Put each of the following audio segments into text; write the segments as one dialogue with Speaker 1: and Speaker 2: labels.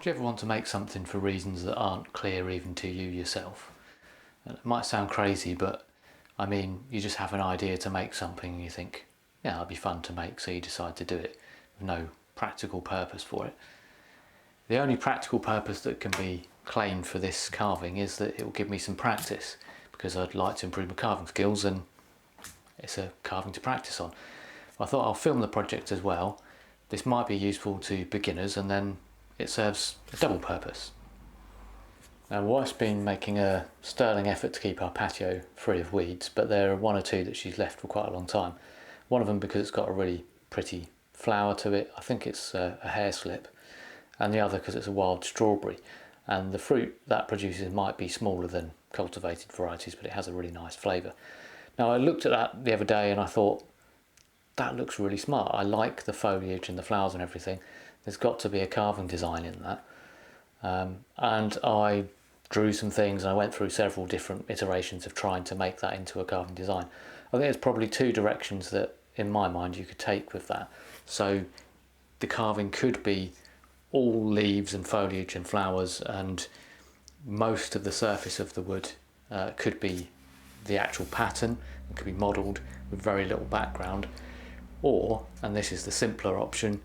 Speaker 1: Do you ever want to make something for reasons that aren't clear even to you yourself? It might sound crazy, but I mean, you just have an idea to make something and you think, yeah, that'd be fun to make, so you decide to do it with no practical purpose for it. The only practical purpose that can be claimed for this carving is that it will give me some practice, because I'd like to improve my carving skills and it's a carving to practice on. I thought I'll film the project as well. This might be useful to beginners, and then it serves a double purpose. Now, wife's been making a sterling effort to keep our patio free of weeds, but there are one or two that she's left for quite a long time. One of them because it's got a really pretty flower to it, I think it's a hair slip, and the other because it's a wild strawberry. And the fruit that produces might be smaller than cultivated varieties, but it has a really nice flavour. Now, I looked at that the other day and I thought, that looks really smart. I like the foliage and the flowers and everything. There's got to be a carving design in that. And I drew some things and I went through several different iterations of trying to make that into a carving design. I think there's probably two directions that, in my mind, you could take with that. So the carving could be all leaves and foliage and flowers, and most of the surface of the wood could be the actual pattern. It could be modelled with very little background. Or, and this is the simpler option,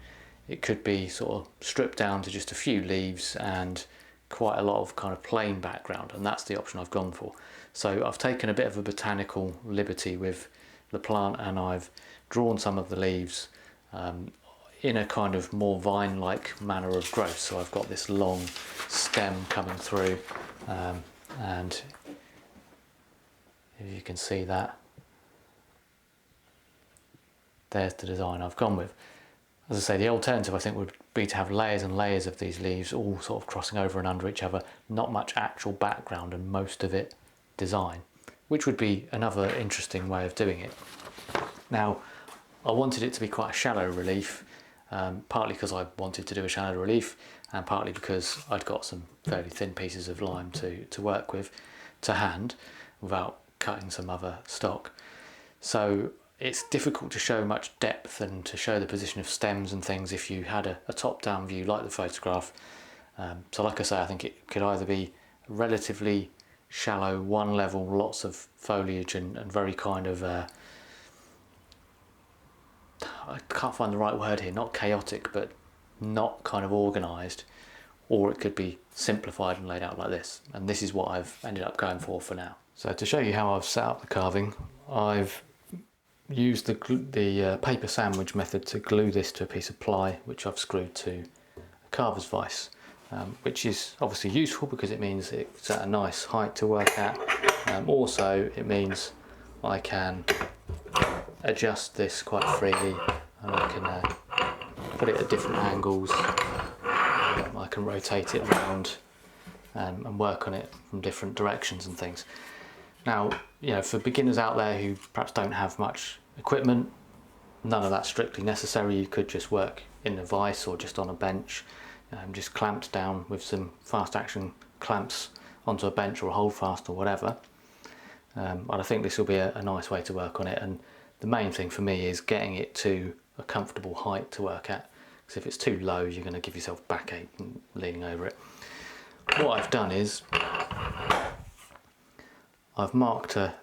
Speaker 1: it could be sort of stripped down to just a few leaves and quite a lot of kind of plain background, and that's the option I've gone for. So I've taken a bit of a botanical liberty with the plant, and I've drawn some of the leaves in a kind of more vine-like manner of growth. So I've got this long stem coming through, and if you can see that, there's the design I've gone with. As I say, the alternative I think would be to have layers and layers of these leaves all sort of crossing over and under each other, not much actual background and most of it design, which would be another interesting way of doing it. Now, I wanted it to be quite a shallow relief, partly because I wanted to do a shallow relief, and partly because I'd got some fairly thin pieces of lime to work with to hand without cutting some other stock. So it's difficult to show much depth and to show the position of stems and things if you had a top-down view like the photograph. So like I say, I think it could either be relatively shallow, one level, lots of foliage and very kind of, I can't find the right word here, not chaotic, but not kind of organised, or it could be simplified and laid out like this. And this is what I've ended up going for now. So to show you how I've set up the carving, I've used the paper sandwich method to glue this to a piece of ply, which I've screwed to a carver's vise, which is obviously useful because it means it's at a nice height to work at. Also, it means I can adjust this quite freely, and I can put it at different angles. I can rotate it around and work on it from different directions and things. Now, you know, for beginners out there who perhaps don't have much equipment, none of that's strictly necessary. You could just work in a vise or just on a bench, just clamped down with some fast action clamps onto a bench or a holdfast or whatever. And I think this will be a nice way to work on it, and the main thing for me is getting it to a comfortable height to work at, because if it's too low you're going to give yourself backache leaning over it. What I've done is I've marked a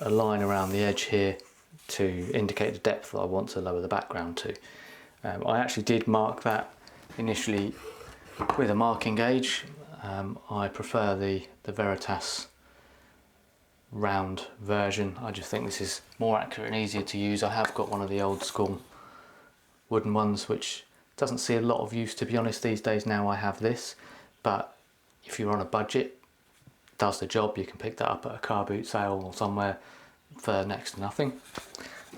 Speaker 1: line around the edge here to indicate the depth that I want to lower the background to. I actually did mark that initially with a marking gauge. I prefer the Veritas round version. I just think this is more accurate and easier to use. I have got one of the old school wooden ones which doesn't see a lot of use, to be honest, these days. Now I have this, but if you're on a budget, does the job. You can pick that up at a car boot sale or somewhere for next to nothing.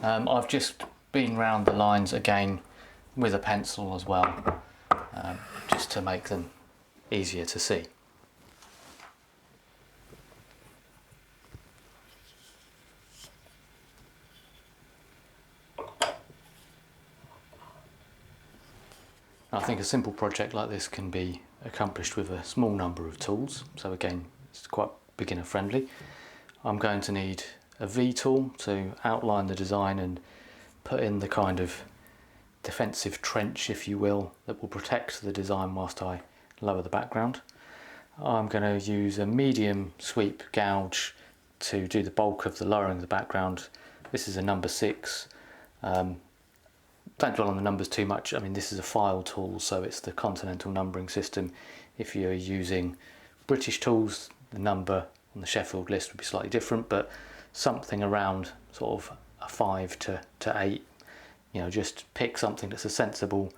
Speaker 1: I've just been round the lines again with a pencil as well, just to make them easier to see. I think a simple project like this can be accomplished with a small number of tools, so again it's quite beginner friendly. I'm going to need a V tool to outline the design and put in the kind of defensive trench, if you will, that will protect the design whilst I lower the background. I'm going to use a medium sweep gouge to do the bulk of the lowering of the background. This is a number 6. Don't dwell on the numbers too much. I mean, this is a file tool, so it's the continental numbering system. If you're using British tools, the number on the Sheffield list would be slightly different, but something around sort of a 5 to 8. You know, just pick something that's a sensible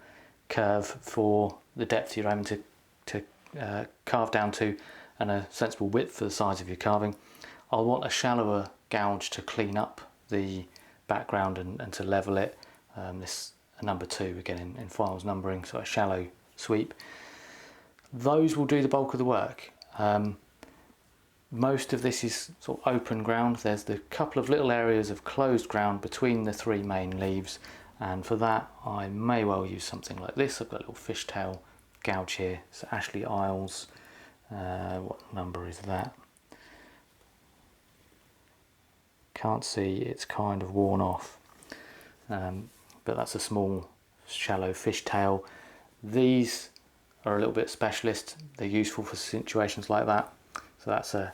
Speaker 1: curve for the depth you're aiming to carve down to, and a sensible width for the size of your carving. I'll want a shallower gouge to clean up the background and to level it. This a number 2 again in files numbering, so a shallow sweep. Those will do the bulk of the work. Most of this is sort of open ground. There's the couple of little areas of closed ground between the 3 main leaves, and for that I may well use something like this. I've got a little fishtail gouge here. It's Ashley Isles. What number is that? Can't see, it's kind of worn off. But that's a small shallow fishtail. These are a little bit specialist. They're useful for situations like that. So that's a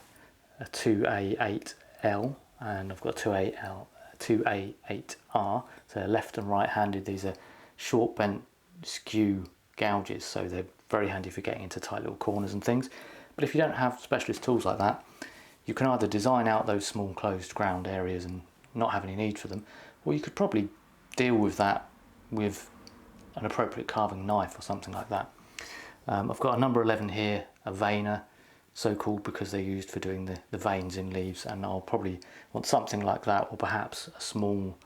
Speaker 1: 2A8L, and I've got 2A8R. So they're left and right handed. These are short bent skew gouges, so they're very handy for getting into tight little corners and things. But if you don't have specialist tools like that, you can either design out those small closed ground areas and not have any need for them, or you could probably deal with that with an appropriate carving knife or something like that. I've got a number 11 here, a veiner, so called because they're used for doing the veins in leaves, and I'll probably want something like that, or perhaps a small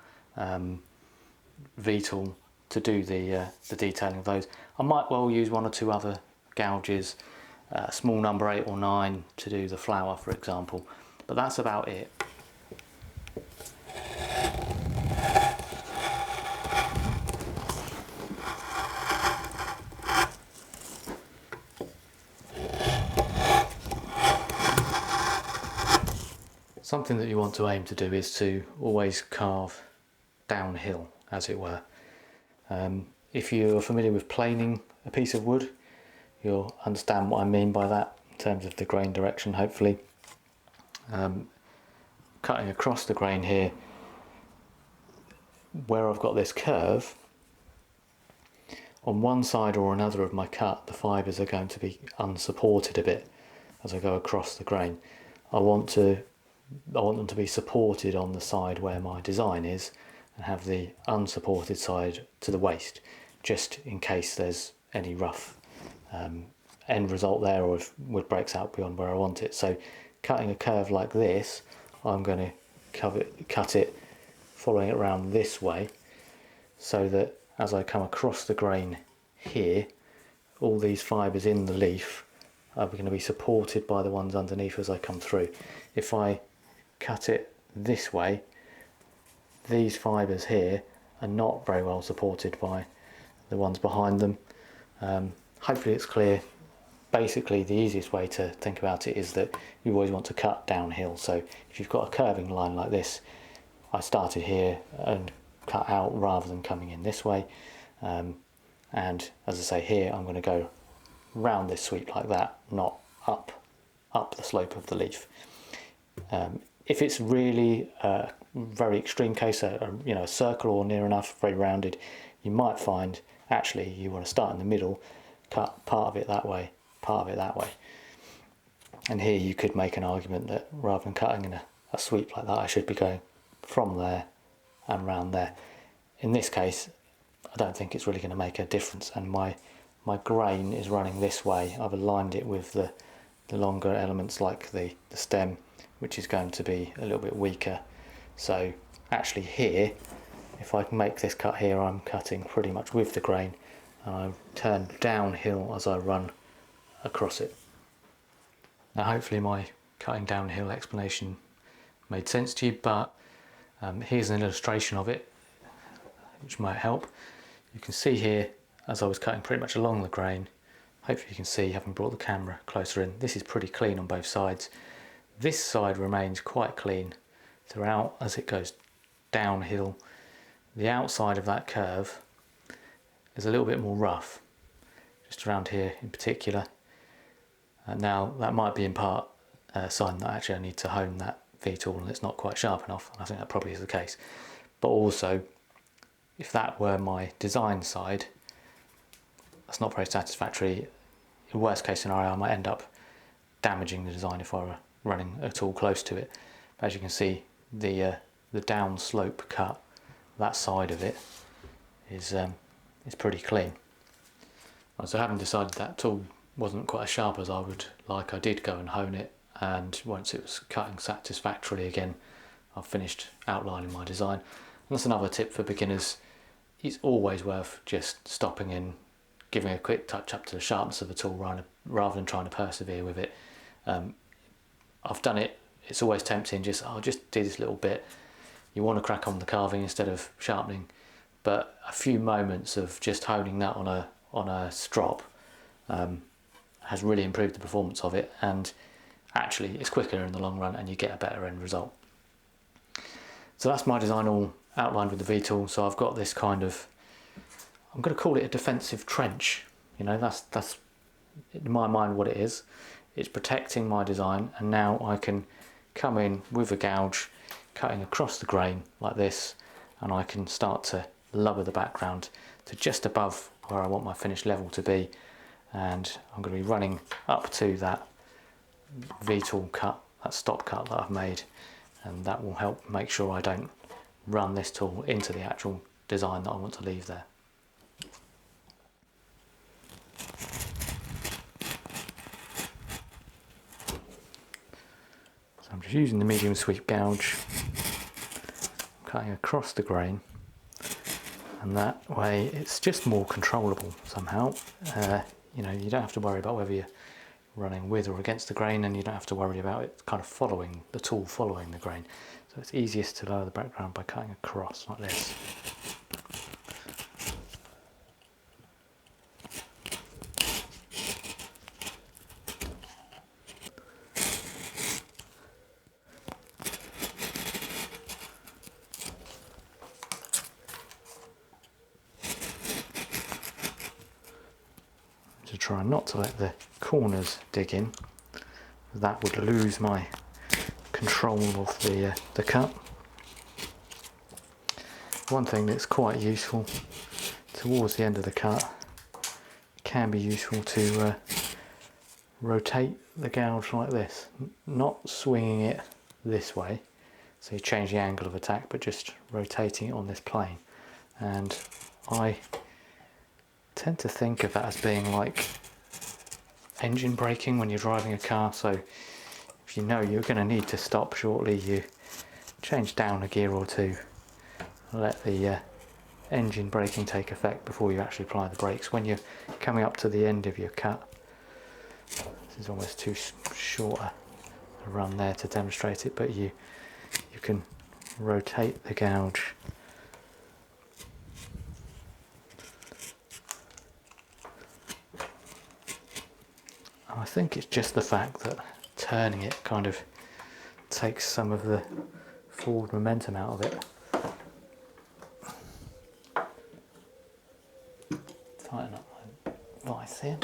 Speaker 1: V-tool to do the detailing of those. I might well use 1 or 2 other gouges, a small number 8 or 9 to do the flower, for example, but that's about it. Something that you want to aim to do is to always carve downhill, as it were. If you're familiar with planing a piece of wood, you'll understand what I mean by that in terms of the grain direction, hopefully. Cutting across the grain here, where I've got this curve, on one side or another of my cut, the fibres are going to be unsupported a bit as I go across the grain. I want them to be supported on the side where my design is, and have the unsupported side to the waste, just in case there's any rough end result there, or if wood breaks out beyond where I want it. So cutting a curve like this, I'm going to cut it following it around this way, so that as I come across the grain here, all these fibres in the leaf are going to be supported by the ones underneath as I come through. If I cut it this way, these fibres here are not very well supported by the ones behind them. Hopefully it's clear. Basically the easiest way to think about it is that you always want to cut downhill. So if you've got a curving line like this, I started here and cut out rather than coming in this way, and as I say here, I'm going to go round this sweep like that, not up the slope of the leaf. If it's really a very extreme case, a circle or near enough, very rounded, you might find actually you want to start in the middle, cut part of it that way, part of it that way. And here you could make an argument that rather than cutting in a sweep like that, I should be going from there and round there. In this case, I don't think it's really going to make a difference, and my grain is running this way. I've aligned it with the longer elements like the stem, which is going to be a little bit weaker. So actually here, if I can make this cut here, I'm cutting pretty much with the grain, and I turn downhill as I run across it. Now hopefully my cutting downhill explanation made sense to you, but here's an illustration of it which might help. You can see here, as I was cutting pretty much along the grain, hopefully you can see, having brought the camera closer in, this is pretty clean on both sides. This side remains quite clean throughout as it goes downhill. The outside of that curve is a little bit more rough, just around here in particular. Now that might be in part a sign that actually I need to hone that V-tool and it's not quite sharp enough, and I think that probably is the case. But also, if that were my design side, that's not very satisfactory. In worst case scenario, I might end up damaging the design if I were running a tool close to it. But as you can see, the down slope cut, that side of it is pretty clean. So having decided that tool wasn't quite as sharp as I would like, I did go and hone it, and once it was cutting satisfactorily again, I've finished outlining my design. And that's another tip for beginners. It's always worth just stopping in, giving a quick touch up to the sharpness of the tool rather than trying to persevere with it. I've done it, it's always tempting, I'll just do this little bit. You want to crack on the carving instead of sharpening, but a few moments of just honing that on a strop has really improved the performance of it, and actually it's quicker in the long run and you get a better end result. So that's my design all outlined with the V-tool. So I've got this kind of, I'm going to call it a defensive trench. You know, that's in my mind what it is. It's protecting my design, and now I can come in with a gouge, cutting across the grain like this, and I can start to lower the background to just above where I want my finished level to be. And I'm going to be running up to that V-tool cut, that stop cut that I've made, and that will help make sure I don't run this tool into the actual design that I want to leave there. So I'm just using the medium sweep gouge, cutting across the grain, and that way it's just more controllable somehow. You know, you don't have to worry about whether you're running with or against the grain, and you don't have to worry about it kind of following the tool, following the grain. So it's easiest to lower the background by cutting across like this. To try not to let the corners dig in, that would lose my control of the cut. One thing that's quite useful towards the end of the cut, it can be useful to rotate the gouge like this, not swinging it this way so you change the angle of attack, but just rotating it on this plane. And I tend to think of that as being like engine braking when you're driving a car. So if you know you're going to need to stop shortly, you change down a gear or two, let the engine braking take effect before you actually apply the brakes. When you're coming up to the end of your cut, this is almost too short a run there to demonstrate it, but you can rotate the gouge I think it's just the fact that turning it kind of takes some of the forward momentum out of it. Tighten up my vice here.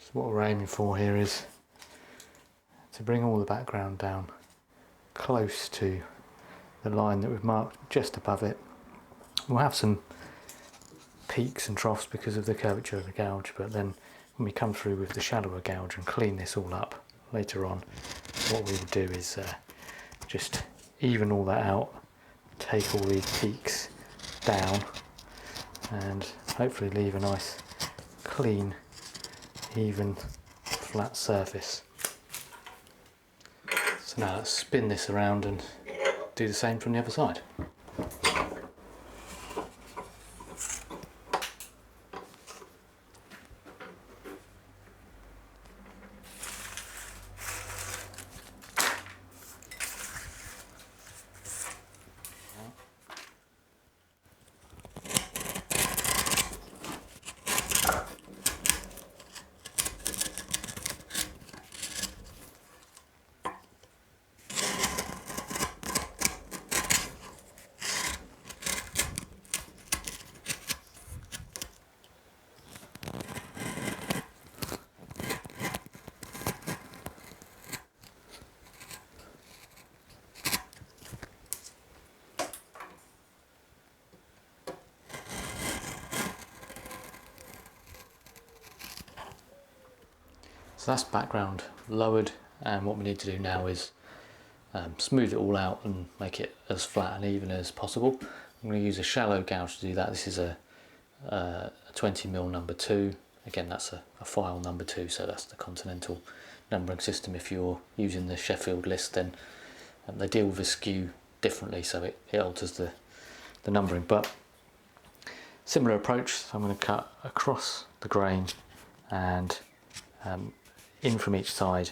Speaker 1: So what we're aiming for here is to bring all the background down close to the line that we've marked just above it. We'll have some peaks and troughs because of the curvature of the gouge, but then when we come through with the shallower gouge and clean this all up later on, what we will do is just even all that out, take all these peaks down, and hopefully leave a nice clean, even, flat surface. So now let's spin this around and do the same from the other side. So that's background lowered, and what we need to do now is smooth it all out and make it as flat and even as possible. I'm going to use a shallow gouge to do that. This is a 20mm number 2. Again, that's a file number 2, so that's the continental numbering system. If you're using the Sheffield list, then they deal with a skew differently, so it alters the numbering. But similar approach, so I'm going to cut across the grain and in from each side.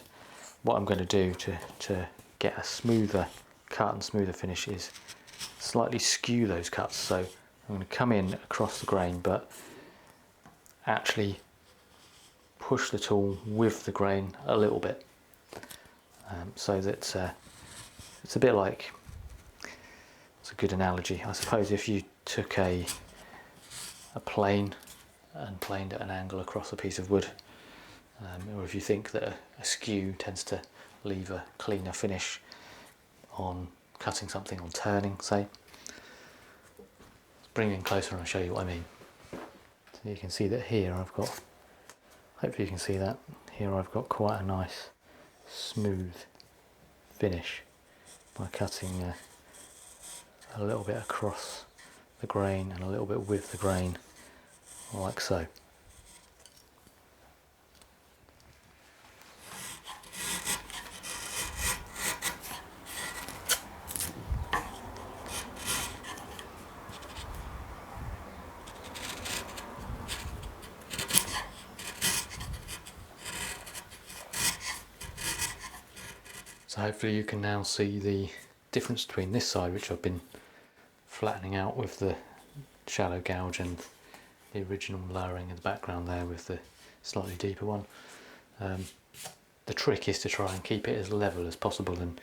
Speaker 1: What I'm going to do to get a smoother cut and smoother finish is slightly skew those cuts. So I'm going to come in across the grain, but actually push the tool with the grain a little bit, so that it's a bit like, it's a good analogy, I suppose, if you took a plane and planed at an angle across a piece of wood. Or if you think that a skew tends to leave a cleaner finish on cutting something, on turning, say. Let's bring it in closer and I'll show you what I mean. So you can see that here I've got, hopefully you can see that, here I've got quite a nice smooth finish by cutting a little bit across the grain and a little bit with the grain, like so. So hopefully you can now see the difference between this side, which I've been flattening out with the shallow gouge, and the original lowering in the background there with the slightly deeper one. The trick is to try and keep it as level as possible and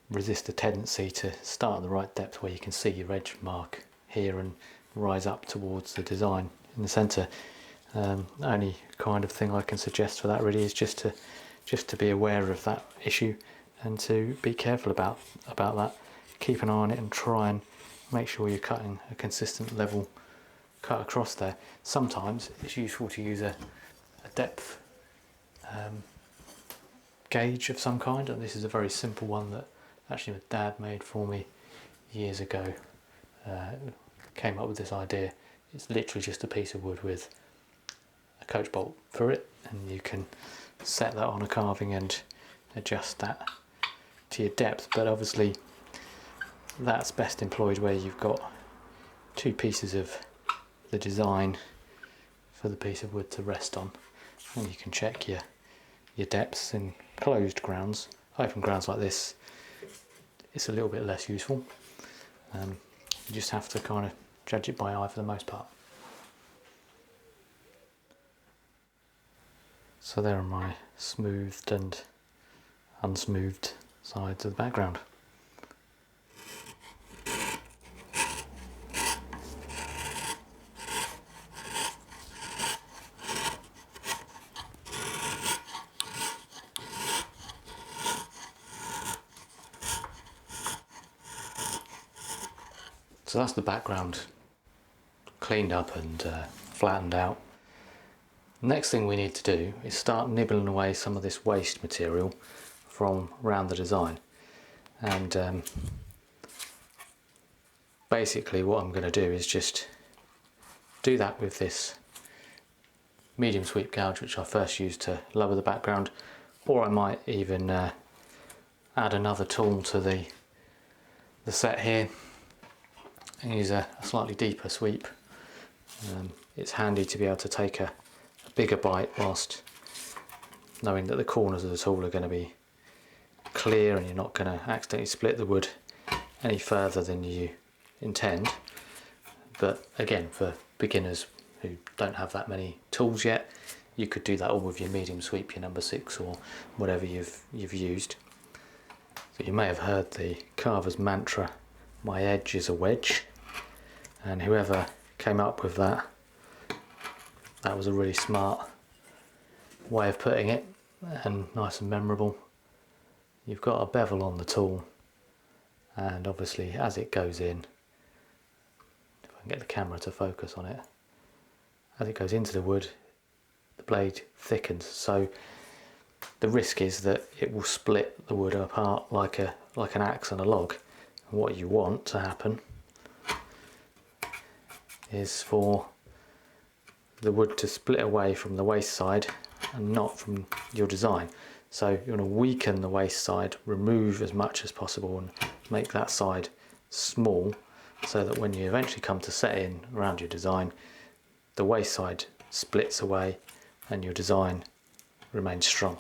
Speaker 1: resist the tendency to start at the right depth where you can see your edge mark here and rise up towards the design in the centre. Only kind of thing I can suggest for that really is just to be aware of that issue and to be careful about that. Keep an eye on it and try and make sure you're cutting a consistent level cut across there. Sometimes it's useful to use a depth gauge of some kind, and this is a very simple one that actually my dad made for me years ago. Came up with this idea. It's literally just a piece of wood with a coach bolt for it, and you can set that on a carving and adjust that to your depth, but obviously that's best employed where you've got two pieces of the design for the piece of wood to rest on, and you can check your depths in closed grounds. Open grounds like this, it's a little bit less useful. You just have to kind of judge it by eye for the most part. So there are my smoothed and unsmoothed sides of the background. So that's the background cleaned up and flattened out. Next thing we need to do is start nibbling away some of this waste material from around the design. And basically what I'm going to do is just do that with this medium sweep gouge, which I first used to lower the background, or I might even add another tool to the set here and use a slightly deeper sweep. It's handy to be able to take a bigger bite whilst knowing that the corners of the tool are going to be clear and you're not going to accidentally split the wood any further than you intend. But again, for beginners who don't have that many tools yet, you could do that all with your medium sweep, your number 6 or whatever you've used. So you may have heard the carver's mantra, "My edge is a wedge," and whoever came up with that was a really smart way of putting it, and nice and memorable. You've got a bevel on the tool, and obviously as it goes in, if I can get the camera to focus on it, as it goes into the wood, the blade thickens, so the risk is that it will split the wood apart like an axe and a log. And what you want to happen is for the wood to split away from the waste side and not from your design. So you want to weaken the waste side, remove as much as possible and make that side small, so that when you eventually come to set in around your design, the waste side splits away and your design remains strong.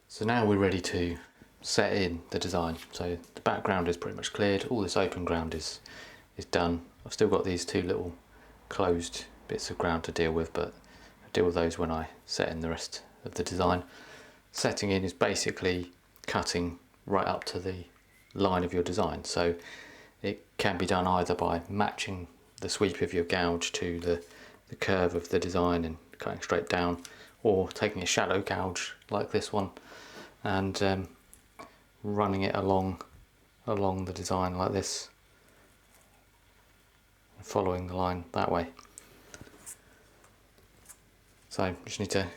Speaker 1: So now we're ready to set in the design. So the background is pretty much cleared, all this open ground is done. I've still got these two little closed bits of ground to deal with, but I deal with those when I set in the rest of the design. Setting in is basically cutting right up to the line of your design. So it can be done either by matching the sweep of your gouge to the curve of the design and cutting straight down, or taking a shallow gouge like this one and running it along the design like this, and following the line that way. So you just need to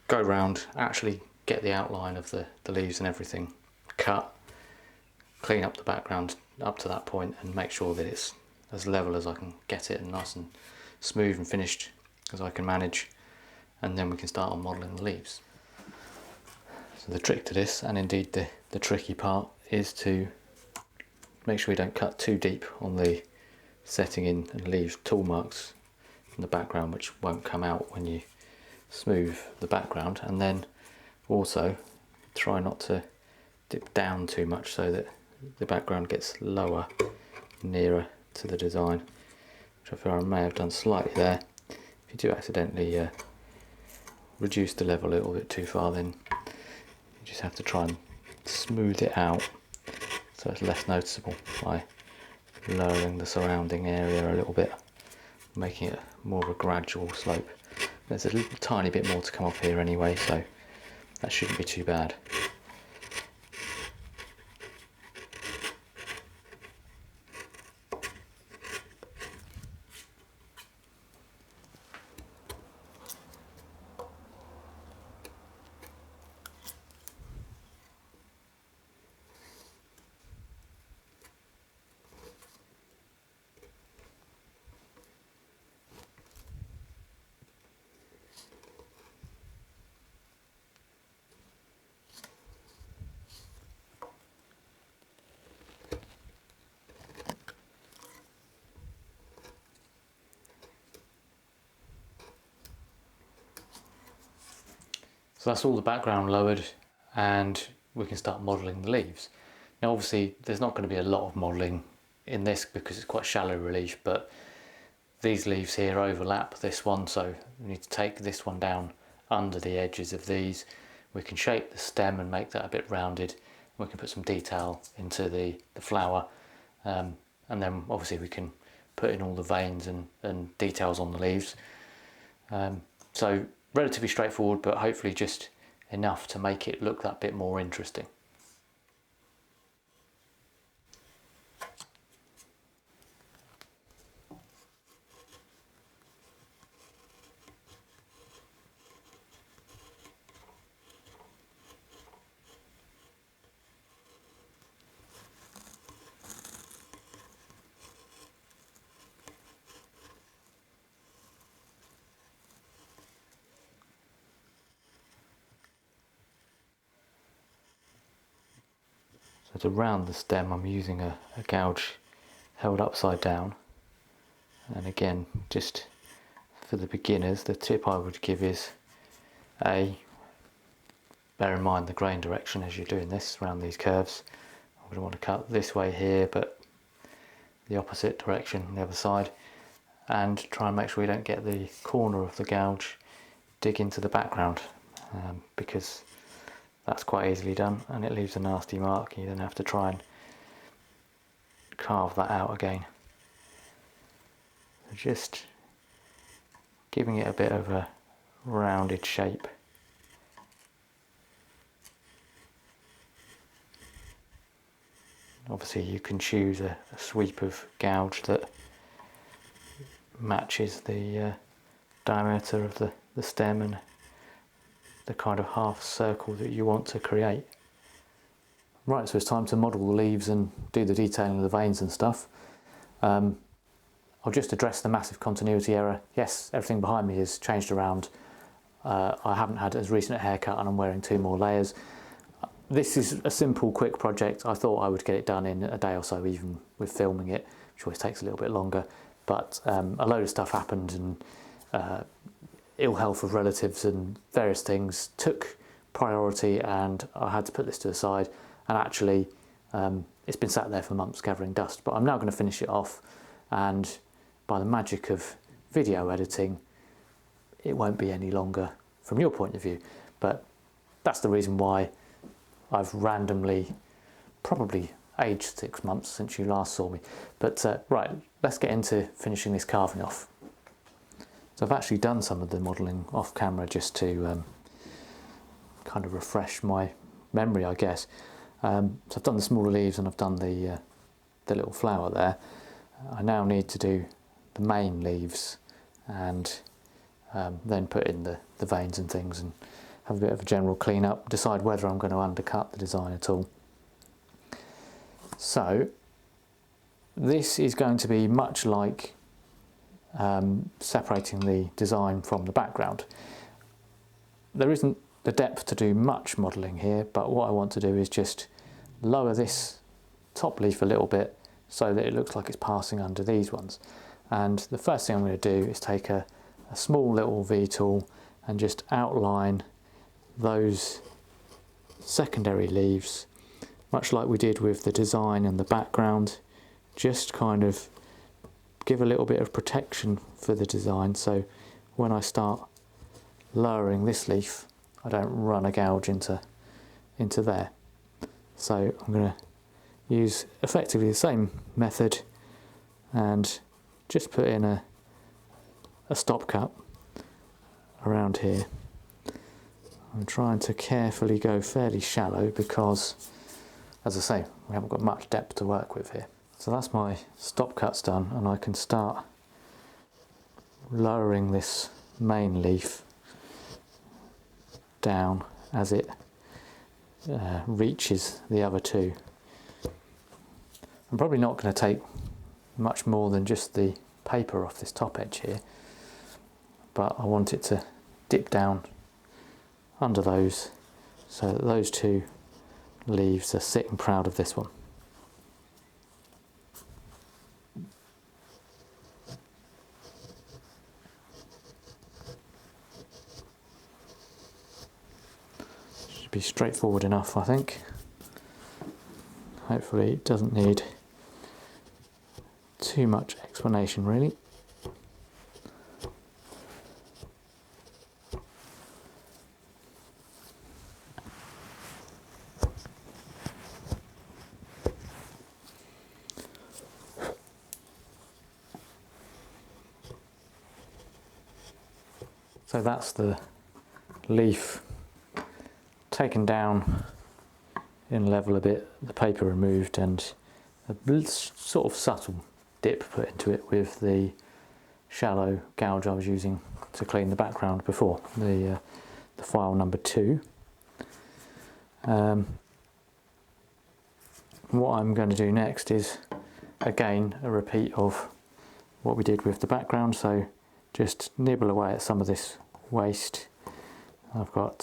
Speaker 1: go round, actually get the outline of the leaves and everything cut, clean up the background up to that point and make sure that it's as level as I can get it and nice and smooth and finished as I can manage, and then we can start on modelling the leaves. So the trick to this, and indeed the tricky part, is to make sure we don't cut too deep on the setting in and leave tool marks in the background which won't come out when you smooth the background, and then also try not to dip down too much so that the background gets lower, nearer to the design, which I feel I may have done slightly there. If you do accidentally reduce the level a little bit too far, then you just have to try and smooth it out so it's less noticeable by lowering the surrounding area a little bit, making it more of a gradual slope. There's a little tiny bit more to come off here anyway, so that shouldn't be too bad. So that's all the background lowered, and we can start modelling the leaves. Now obviously there's not going to be a lot of modelling in this because it's quite shallow relief, but these leaves here overlap this one, so we need to take this one down under the edges of these. We can shape the stem and make that a bit rounded. We can put some detail into the flower, and then obviously we can put in all the veins and details on the leaves. So So relatively straightforward, but hopefully just enough to make it look that bit more interesting. So to round the stem, I'm using a gouge held upside down, and again, just for the beginners, the tip I would give is bear in mind the grain direction as you're doing this around these curves. I'm going to want to cut this way here, but the opposite direction on the other side, and try and make sure we don't get the corner of the gouge dig into the background, because that's quite easily done and it leaves a nasty mark. You then have to try and carve that out again. So just giving it a bit of a rounded shape. Obviously you can choose a sweep of gouge that matches the diameter of the stem and the kind of half circle that you want to create. Right, so it's time to model the leaves and do the detailing of the veins and stuff. I'll just address the massive continuity error. Yes, everything behind me is changed around. I haven't had as recent a haircut and I'm wearing 2 more layers. This is a simple, quick project. I thought I would get it done in a day or so, even with filming it, which always takes a little bit longer. But a load of stuff happened, and ill health of relatives and various things took priority, and I had to put this to the side. And actually, it's been sat there for months gathering dust. But I'm now going to finish it off, and by the magic of video editing, it won't be any longer from your point of view. But that's the reason why I've randomly probably aged 6 months since you last saw me. But right, let's get into finishing this carving off. So I've actually done some of the modelling off camera just to kind of refresh my memory, I guess. So I've done the smaller leaves and I've done the little flower there. I now need to do the main leaves and then put in the veins and things and have a bit of a general clean up, decide whether I'm going to undercut the design at all. So this is going to be much like separating the design from the background. There isn't the depth to do much modelling here, but what I want to do is just lower this top leaf a little bit so that it looks like it's passing under these ones. And the first thing I'm going to do is take a small little V tool and just outline those secondary leaves, much like we did with the design and the background. Just kind of give a little bit of protection for the design, so when I start lowering this leaf, I don't run a gouge into there. So I'm going to use effectively the same method and just put in a stop cut around here. I'm trying to carefully go fairly shallow because, as I say, we haven't got much depth to work with here. So that's my stop cuts done, and I can start lowering this main leaf down as it reaches the other two. I'm probably not going to take much more than just the paper off this top edge here, but I want it to dip down under those so that those two leaves are sitting proud of this one. Should be straightforward enough, I think. Hopefully it doesn't need too much explanation, really. So that's the leaf taken down in level a bit, the paper removed, and a sort of subtle dip put into it with the shallow gouge I was using to clean the background before, the file number 2. What I'm going to do next is again a repeat of what we did with the background, so just nibble away at some of this waste. I've got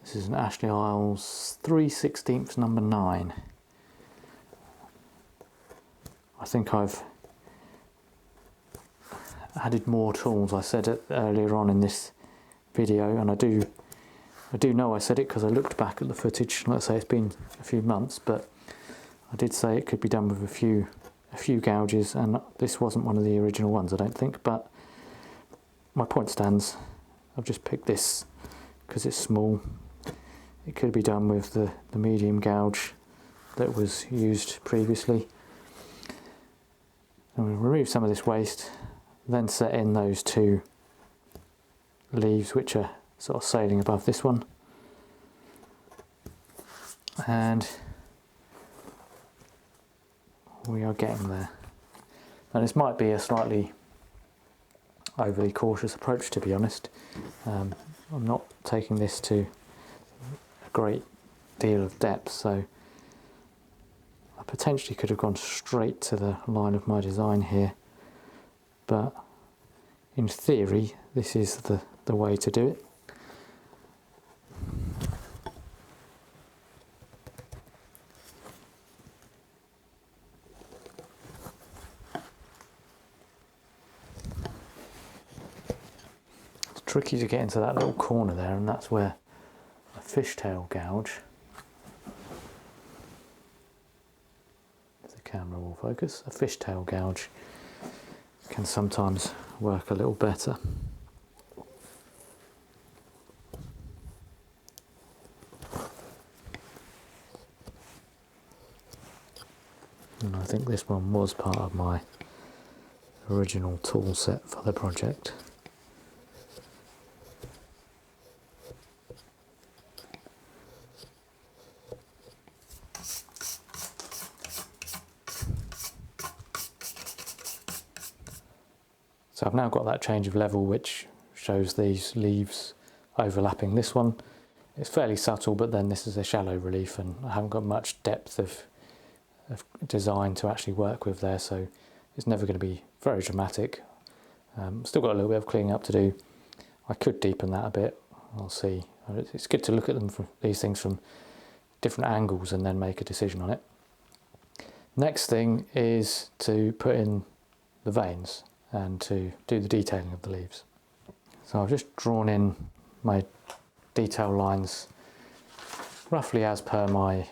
Speaker 1: this is an Ashley Isles 3/16 number 9. I think I've added more tools. I said it earlier on in this video, and I do know I said it because I looked back at the footage. Let's say it's been a few months, but I did say it could be done with a few gouges, and this wasn't one of the original ones, I don't think, but my point stands. I've just picked this because it's small. It could be done with the medium gouge that was used previously. And we'll remove some of this waste, then set in those 2 leaves which are sort of sailing above this one. And we are getting there. And this might be a slightly overly cautious approach, to be honest. I'm not taking this to a great deal of depth, so I potentially could have gone straight to the line of my design here, but in theory this is the way to do it. It's tricky to get into that little corner there, and that's where a fishtail gouge, if the camera will focus, a fishtail gouge can sometimes work a little better. And I think this one was part of my original tool set for the project. So I've now got that change of level which shows these leaves overlapping this one. It's fairly subtle, but then this is a shallow relief and I haven't got much depth of design to actually work with there, so it's never going to be very dramatic. Still got a little bit of cleaning up to do. I could deepen that a bit, I'll see. It's good to look at them from these things from different angles and then make a decision on it. Next thing is to put in the veins and to do the detailing of the leaves. So I've just drawn in my detail lines roughly as per my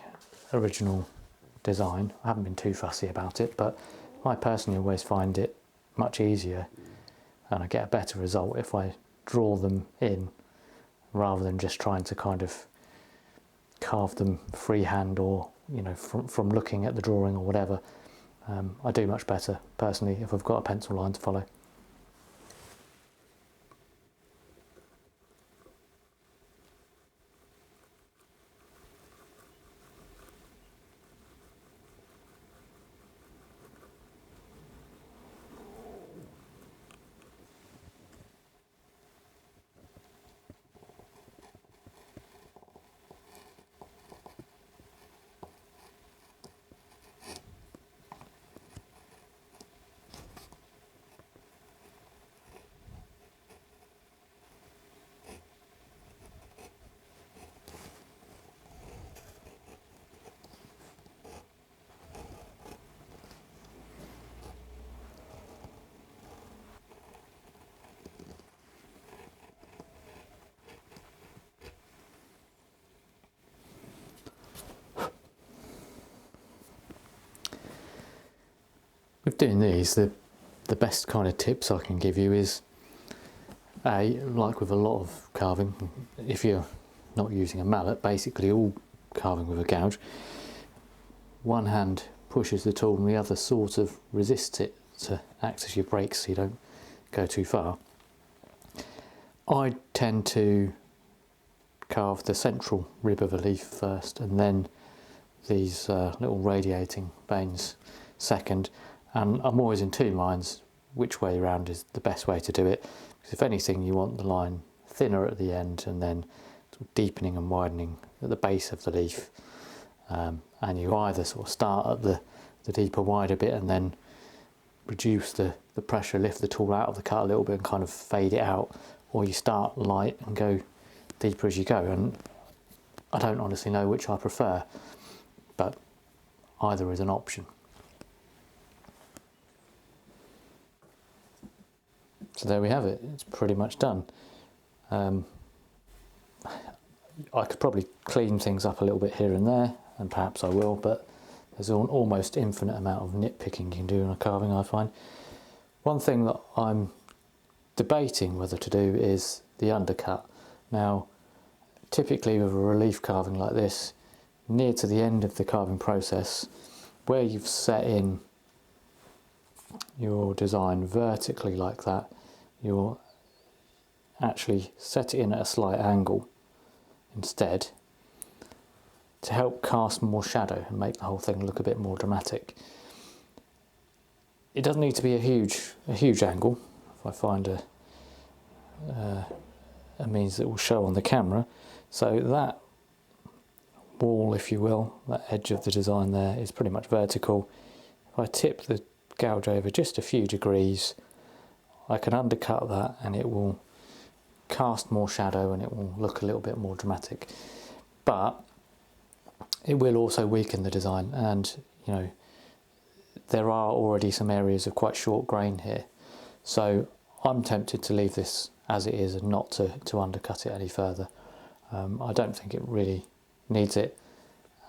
Speaker 1: original design. I haven't been too fussy about it, but I personally always find it much easier and I get a better result if I draw them in rather than just trying to kind of carve them freehand, or you know, from looking at the drawing or whatever. I do much better personally if I've got a pencil line to follow. With doing these, the best kind of tips I can give you is, like with a lot of carving, if you're not using a mallet, basically all carving with a gouge, one hand pushes the tool and the other sort of resists it to act as your brakes so you don't go too far. I tend to carve the central rib of a leaf first, and then these little radiating veins second, and I'm always in two minds which way around is the best way to do it, because if anything you want the line thinner at the end and then sort of deepening and widening at the base of the leaf, and you either sort of start at the deeper wider bit and then reduce the pressure, lift the tool out of the cut a little bit and kind of fade it out, or you start light and go deeper as you go. And I don't honestly know which I prefer, but either is an option. So there we have it, it's pretty much done. I could probably clean things up a little bit here and there, and perhaps I will, but there's an almost infinite amount of nitpicking you can do in a carving, I find. One thing that I'm debating whether to do is the undercut. Now, typically with a relief carving like this, near to the end of the carving process, where you've set in your design vertically like that, you'll actually set it in at a slight angle instead to help cast more shadow and make the whole thing look a bit more dramatic. It doesn't need to be a huge angle. If I find a means that will show on the camera, so that wall, if you will, that edge of the design there is pretty much vertical. If I tip the gouge over just a few degrees, I can undercut that and it will cast more shadow and it will look a little bit more dramatic. But it will also weaken the design, and you know, there are already some areas of quite short grain here. So I'm tempted to leave this as it is and not to undercut it any further. I don't think it really needs it,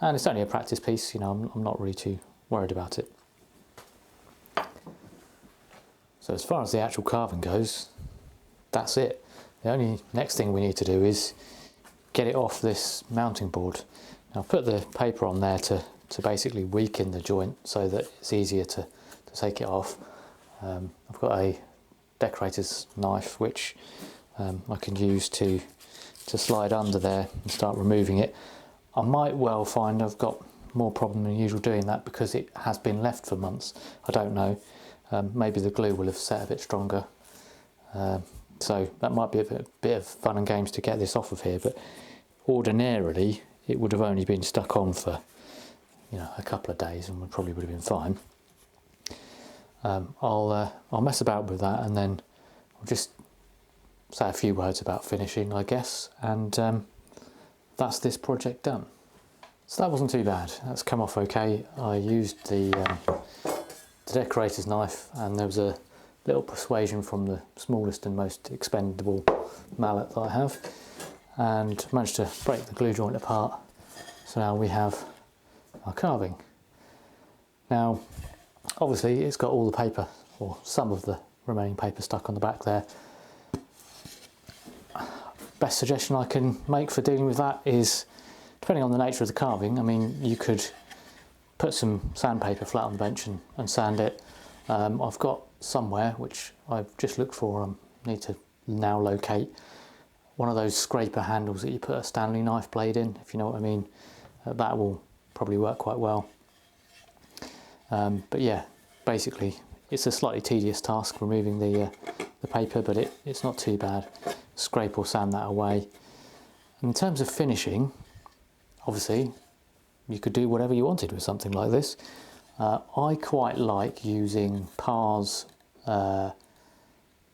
Speaker 1: and it's only a practice piece, you know, I'm not really too worried about it. So as far as the actual carving goes, that's it. The only next thing we need to do is get it off this mounting board. Now I've put the paper on there to basically weaken the joint so that it's easier to take it off. I've got a decorator's knife which I can use to slide under there and start removing it. I might well find I've got more problem than usual doing that because it has been left for months. I don't know. Maybe the glue will have set a bit stronger. So that might be a bit of fun and games to get this off of here, but ordinarily it would have only been stuck on for, you know, a couple of days and probably would have been fine. I'll mess about with that and then I'll just say a few words about finishing, I guess, and that's this project done. So that wasn't too bad. That's come off okay. I used the decorator's knife, and there was a little persuasion from the smallest and most expendable mallet that I have, and managed to break the glue joint apart. So now we have our carving. Now obviously it's got all the paper, or some of the remaining paper, stuck on the back there. Best suggestion I can make for dealing with that is, depending on the nature of the carving, I mean, you could put some sandpaper flat on the bench and sand it. I've got somewhere, which I've just looked for, I need to now locate, one of those scraper handles that you put a Stanley knife blade in, if you know what I mean. That will probably work quite well. But yeah, basically it's a slightly tedious task removing the paper, but it's not too bad. Scrape or sand that away. And in terms of finishing, obviously you could do whatever you wanted with something like this. I quite like using Par's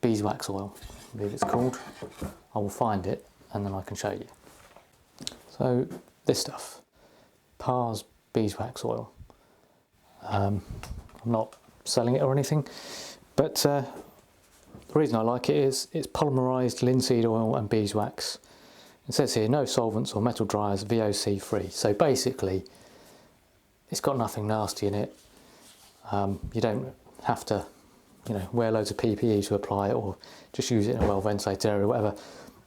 Speaker 1: beeswax oil, I believe it's called. I will find it and then I can show you. So this stuff, Par's beeswax oil. I'm not selling it or anything, but the reason I like it is it's polymerized linseed oil and beeswax. It says here no solvents or metal dryers, VOC free. So basically it's got nothing nasty in it. You don't have to, you know, wear loads of PPE to apply it, or just use it in a well ventilated area or whatever.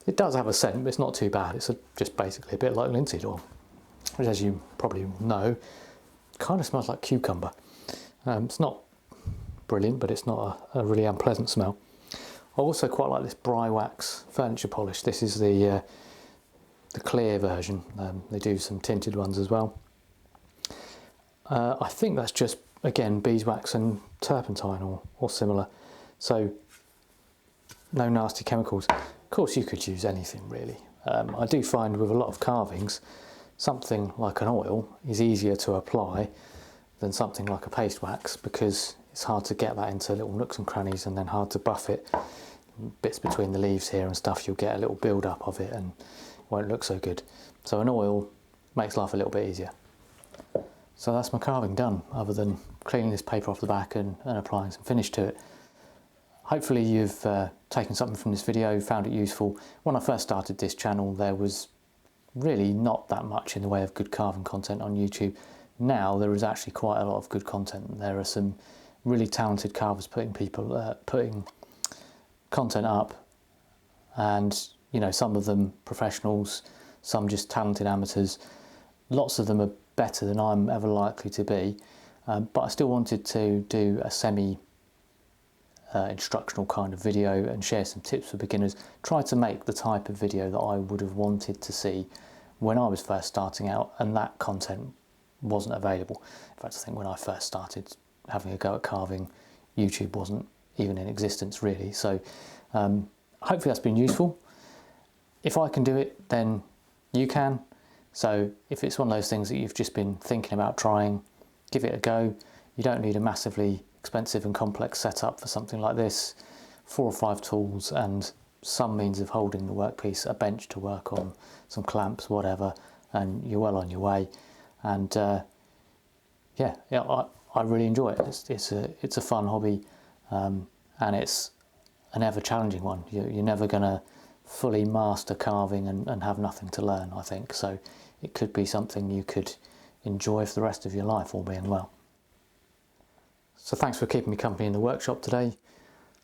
Speaker 1: It does have a scent, but it's not too bad. It's just basically a bit like linseed oil, which, as you probably know, kind of smells like cucumber. It's not brilliant, but it's not a really unpleasant smell. I also quite like this Bry Wax furniture polish. This is the clear version. They do some tinted ones as well. I think that's just, again, beeswax and turpentine or similar. So no nasty chemicals. Of course you could use anything really. I do find with a lot of carvings, something like an oil is easier to apply than something like a paste wax, because it's hard to get that into little nooks and crannies and then hard to buff it. Bits between the leaves here and stuff, you'll get a little build up of it and won't look so good. So an oil makes life a little bit easier. So that's my carving done, other than cleaning this paper off the back and applying some finish to it. Hopefully you've taken something from this video, found it useful. When I first started this channel, there was really not that much in the way of good carving content on YouTube. Now there is actually quite a lot of good content. There are some really talented carvers putting content up, and you know, some of them professionals, some just talented amateurs. Lots of them are better than I'm ever likely to be, but I still wanted to do a semi instructional kind of video and share some tips for beginners. Try to make the type of video that I would have wanted to see when I was first starting out, and that content wasn't available. In fact, I think when I first started having a go at carving, YouTube wasn't even in existence really. So hopefully that's been useful. If I can do it, then you can. So if it's one of those things that you've just been thinking about trying, give it a go. You don't need a massively expensive and complex setup for something like this. 4 or 5 tools and some means of holding the workpiece, a bench to work on, some clamps, whatever, and you're well on your way. And yeah, I really enjoy it. It's a fun hobby, and it's an ever challenging one. You're never going to fully master carving and have nothing to learn, I think. So it could be something you could enjoy for the rest of your life, all being well. So thanks for keeping me company in the workshop today.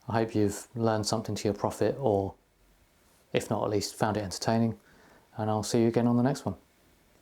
Speaker 1: I hope you've learned something to your profit, or if not, at least found it entertaining. And I'll see you again on the next one.